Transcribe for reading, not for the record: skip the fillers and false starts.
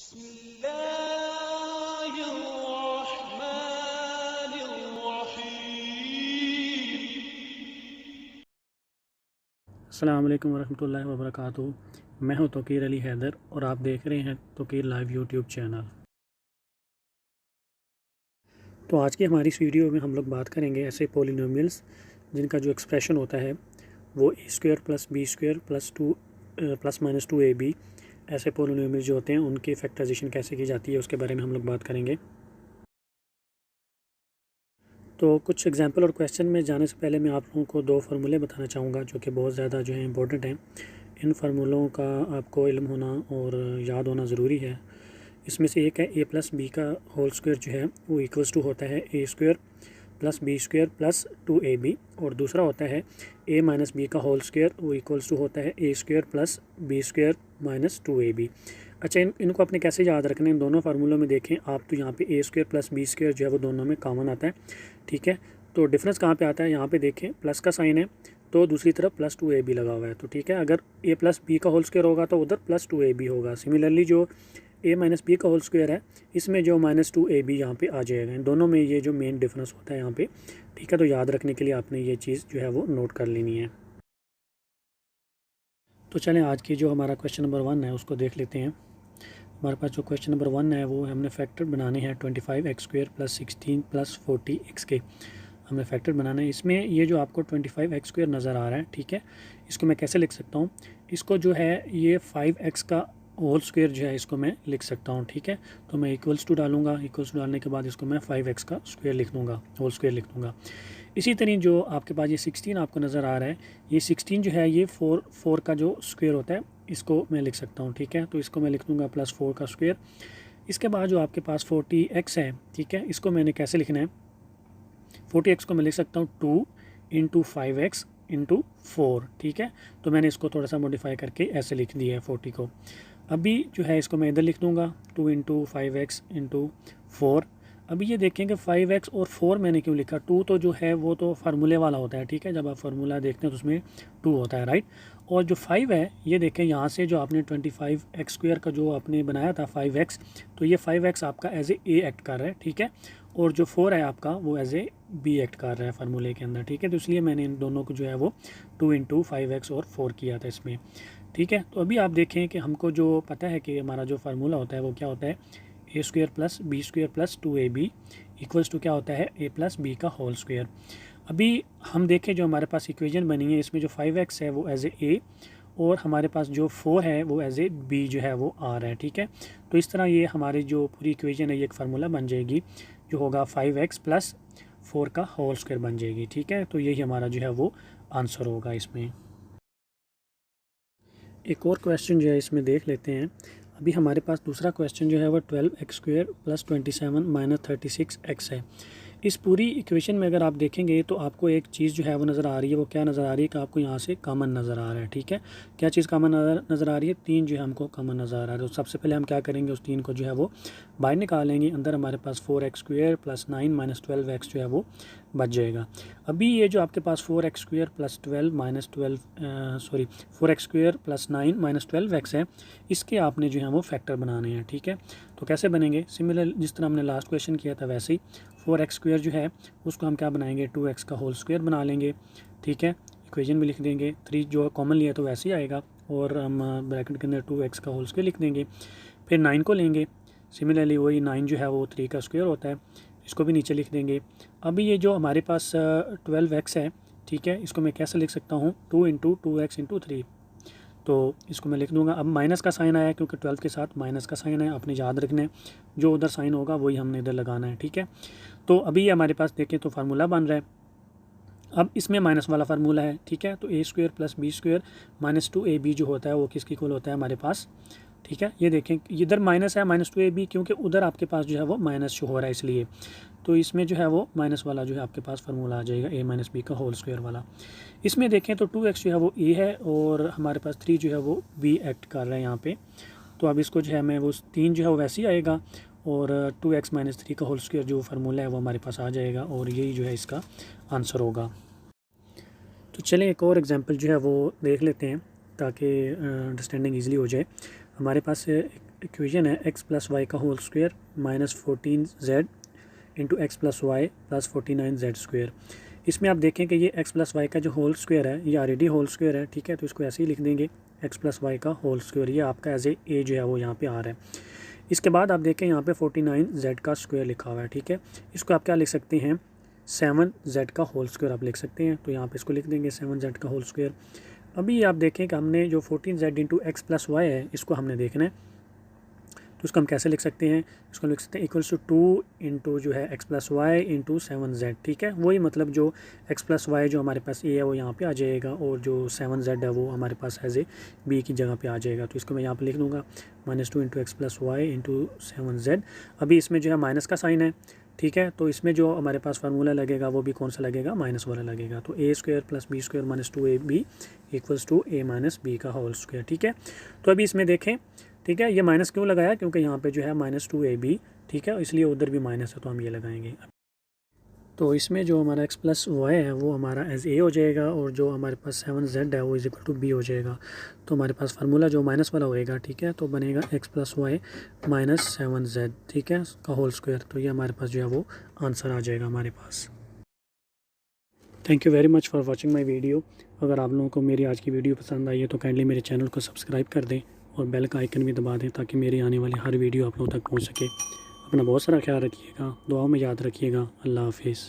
अस्सलाम वालेकुम वरहमतुल्लाहि वबरकातुहू। मैं हूं तौकीर अली हैदर और आप देख रहे हैं तौकीर लाइव यूट्यूब चैनल। तो आज की हमारी इस वीडियो में हम लोग बात करेंगे ऐसे पोलिनोमियल्स जिनका जो एक्सप्रेशन होता है वो A square plus B square plus minus 2ab, ऐसे पोलिनोमियल्स जो होते हैं उनकी फैक्टराइजेशन कैसे की जाती है उसके बारे में हम लोग बात करेंगे। तो कुछ एग्जांपल और क्वेश्चन में जाने से पहले मैं आप लोगों को दो फार्मूले बताना चाहूँगा जो कि बहुत ज़्यादा जो है इंपॉर्टेंट हैं। इन फार्मूलों का आपको इल्म होना और याद होना ज़रूरी है। इसमें से एक है ए प्लस बी का होल स्क्वायर जो है वो इक्वल्स टू होता है A square plus B square plus 2ab, और दूसरा होता है ए माइनस बी का होल स्क्वायर वो इक्वल्स टू होता है A square plus B square minus 2ab। अच्छा, इनको अपने कैसे याद रखना है, इन दोनों फार्मूलों में देखें आप तो यहाँ पे ए स्क्वायर प्लस बी स्क्वायर जो है वो दोनों में कॉमन आता है। ठीक है, तो डिफरेंस कहाँ पे आता है, यहाँ पे देखें प्लस का साइन है तो दूसरी तरफ प्लस 2ab लगा हुआ है। तो ठीक है, अगर ए प्लस बी का होल स्क्वायर होगा तो उधर प्लस 2ab होगा। सिमिलरली जो ए माइनस बी का होल स्क्वायर है इसमें जो माइनस 2ab यहाँ पे आ जाएगा। इन दोनों में ये जो मेन डिफरेंस होता है यहाँ पे। ठीक है, तो याद रखने के लिए आपने ये चीज़ जो है वो नोट कर लेनी है। तो चलें आज की जो हमारा क्वेश्चन नंबर 1 है उसको देख लेते हैं। हमारे पास जो क्वेश्चन नंबर 1 है वो हमने फैक्टर बनाने हैं 25x² प्लस 16 प्लस 40x के हमें फैक्टर बनाना है। इसमें ये जो आपको 25x² नज़र आ रहा है, ठीक है, इसको मैं कैसे लिख सकता हूँ, इसको जो है ये 5x का होल स्क्वायर जो है इसको मैं लिख सकता हूँ। ठीक है, तो मैं इक्वल्स टू डालूंगा, इक्वल्स टू डालने के बाद इसको मैं 5x का स्क्वायर लिख दूँगा, होल स्क्वायर लिख दूँगा। इसी तरह जो आपके पास ये 16 आपको नज़र आ रहा है, ये 16 जो है ये 4 का जो स्क्वायर होता है इसको मैं लिख सकता हूँ। ठीक है, तो इसको मैं लिख दूँगा प्लस 4 का स्क्वायर। इसके बाद जो आपके पास 40x है, ठीक है, इसको मैंने कैसे लिखना है, 40x को मैं लिख सकता हूँ 2 इंटू 5x इंटू 4। ठीक है, तो मैंने इसको थोड़ा सा मॉडिफाई करके ऐसे लिख दिया है 40 को। अभी जो है इसको मैं इधर लिख दूँगा 2 इंटू 5x इंटू 4। अभी ये देखें कि 5x और 4 मैंने क्यों लिखा, 2 तो जो है वो तो फार्मूले वाला होता है। ठीक है, जब आप फार्मूला देखते हैं तो उसमें 2 होता है, राइट। और जो 5 है ये देखें यहाँ से जो आपने 25x² का जो आपने बनाया था 5x, तो ये 5x आपका एज ए एक्ट कर रहा है। ठीक है, और जो 4 है आपका वो एज ए बी एक्ट कर रहा है फार्मूले के अंदर। ठीक है, तो इसलिए मैंने इन दोनों को जो है वो 2 इंटू 5x और 4 किया था इसमें। ठीक है, तो अभी आप देखें कि हमको जो पता है कि हमारा जो फार्मूला होता है वो क्या होता है, A square plus B square plus 2ab equals to क्या होता है, ए प्लस बी का होल स्क्वायर। अभी हम देखें जो हमारे पास इक्वेशन बनी है इसमें जो 5x है वो एज ए और हमारे पास जो 4 है वो एज ए बी जो है वो आ रहा है। ठीक है, तो इस तरह ये हमारी जो पूरी इक्वेशन है ये एक फार्मूला बन जाएगी जो होगा 5x प्लस 4 का होल स्क्वायर बन जाएगी। ठीक है, तो यही हमारा जो है वो आंसर होगा इसमें। एक और क्वेश्चन जो है इसमें देख लेते हैं। अभी हमारे पास दूसरा क्वेश्चन जो है वो 12x² प्लस 27 माइनस 36x है। इस पूरी इक्वेशन में अगर आप देखेंगे तो आपको एक चीज़ जो है वो नज़र आ रही है, वो क्या नज़र आ रही है कि आपको यहाँ से कॉमन नज़र आ रहा है। ठीक है, क्या चीज़ कॉमन नज़र आ रही है, 3 जो है हमको कॉमन नज़र आ रहा है। तो सबसे पहले हम क्या करेंगे, उस 3 को जो है वो बाहर निकालेंगे। अंदर हमारे पास 4x² प्लस 9 माइनस 12x जो है वो बच जाएगा। अभी ये जो आपके पास 4x² plus 12 minus 4x² plus 9 minus 12x है, इसके आपने जो है वो फैक्टर बनाने हैं। ठीक है, तो कैसे बनेंगे, सिमिलर जिस तरह हमने लास्ट क्वेश्चन किया था वैसे ही 4x² जो है उसको हम क्या बनाएंगे, 2x का होल स्क्वायर बना लेंगे। ठीक है, इक्वेशन में लिख देंगे, 3 जो कॉमन लिया तो वैसे ही आएगा और हम ब्रैकेट के अंदर 2x का होल स्क्वायर लिख देंगे। फिर 9 को लेंगे, सिमिलरली वही 9 जो है वो 3 का स्क्वायर होता है, इसको भी नीचे लिख देंगे। अभी ये जो हमारे पास 12x है, ठीक है, इसको मैं कैसे लिख सकता हूँ, 2 इंटू 2x इंटू 3, तो इसको मैं लिख दूंगा। अब माइनस का साइन आया क्योंकि 12 के साथ माइनस का साइन है, आपने याद रखना है जो उधर साइन होगा वही हमने इधर लगाना है। ठीक है, तो अभी ये हमारे पास देखें तो फार्मूला बन रहा है। अब इसमें माइनस वाला फार्मूला है। ठीक है, तो A square plus B square minus 2ab जो होता है वो किसकी इक्वल होता है हमारे पास। ठीक है, ये देखें इधर माइनस है माइनस 2ab क्योंकि उधर आपके पास जो है वो माइनस शो हो रहा है इसलिए, तो इसमें जो है वो माइनस वाला जो है आपके पास फार्मूला आ जाएगा ए माइनस बी का होल स्क्वायर वाला। इसमें देखें तो 2x जो है वो ए है और हमारे पास 3 जो है वो बी एक्ट कर रहा है यहाँ पे। तो अब इसको जो है मैं वो 3 जो है वो वैसे ही आएगा और 2x माइनस 3 का होल स्क्वायर जो फार्मूला है वो हमारे पास आ जाएगा और यही जो है इसका आंसर होगा। तो चलें एक और एग्जांपल जो है वो देख लेते हैं ताकि अंडरस्टैंडिंग ईज़िली हो जाए। हमारे पास इक्वेशन है एक्स प्लस वाई का whole square minus 14z into x plus y plus 49z square. इसमें आप देखें कि ये एक्स प्लस वाई का जो होल स्क्वायर है ये ऑलरेडी होल स्क्वायर है, ठीक है, तो इसको ऐसे ही लिख देंगे एक्स प्लस वाई का होल स्क्वायर। ये आपका एज ए जो है वो यहाँ पे आ रहा है। इसके बाद आप देखें यहाँ पे 49z का स्क्वायर लिखा हुआ है, ठीक है। इसको आप क्या लिख सकते हैं, 7z का होल स्क्वायर आप लिख सकते हैं। तो यहाँ पे इसको लिख देंगे 7z का होल स्क्वायर। अभी आप देखें कि हमने जो 14z into x plus Y है इसको हमने देखना है, तो उसको हम कैसे लिख सकते हैं, इसको लिख सकते हैं इक्वल्स टू 2 इंटू जो है x plus y into 7z, ठीक है। वही मतलब जो एक्स प्लस वाई जो हमारे पास ए है वो यहाँ पे आ जाएगा और जो 7z है वो हमारे पास एज ए बी की जगह पे आ जाएगा। तो इसको मैं यहाँ पे लिख दूँगा -2 into x plus y into 7z। अभी इसमें जो है माइनस का साइन है, ठीक है, तो इसमें जो हमारे पास फार्मूला लगेगा वो भी कौन सा लगेगा, माइनस वाला लगेगा। तो A square plus B square minus 2ab equals to a minus B का होल स्क्वायर, ठीक है। तो अभी इसमें देखें, ठीक है, ये माइनस क्यों लगाया, क्योंकि यहाँ पे जो है -2ab, ठीक है, इसलिए उधर भी माइनस है तो हम ये लगाएंगे। तो इसमें जो हमारा x प्लस वाई है वो हमारा एज ए हो जाएगा और जो हमारे पास 7z है वो इज इक्वल टू बी हो जाएगा। तो हमारे पास फार्मूला जो माइनस वाला होएगा, ठीक है, तो बनेगा x plus Y minus 7z, ठीक है, का होल स्क्वायर। तो ये हमारे पास जो है वो आंसर आ जाएगा हमारे पास। Thank you very much for watching my video. अगर आप लोगों को मेरी आज की वीडियो पसंद आई है तो काइंडली मेरे चैनल को सब्सक्राइब कर दें और बेल का आइकन भी दबा दें ताकि मेरी आने वाली हर वीडियो आप लोगों तक पहुंच सके। अपना बहुत सारा ख्याल रखिएगा, दुआओं में याद रखिएगा। अल्लाह हाफिज़।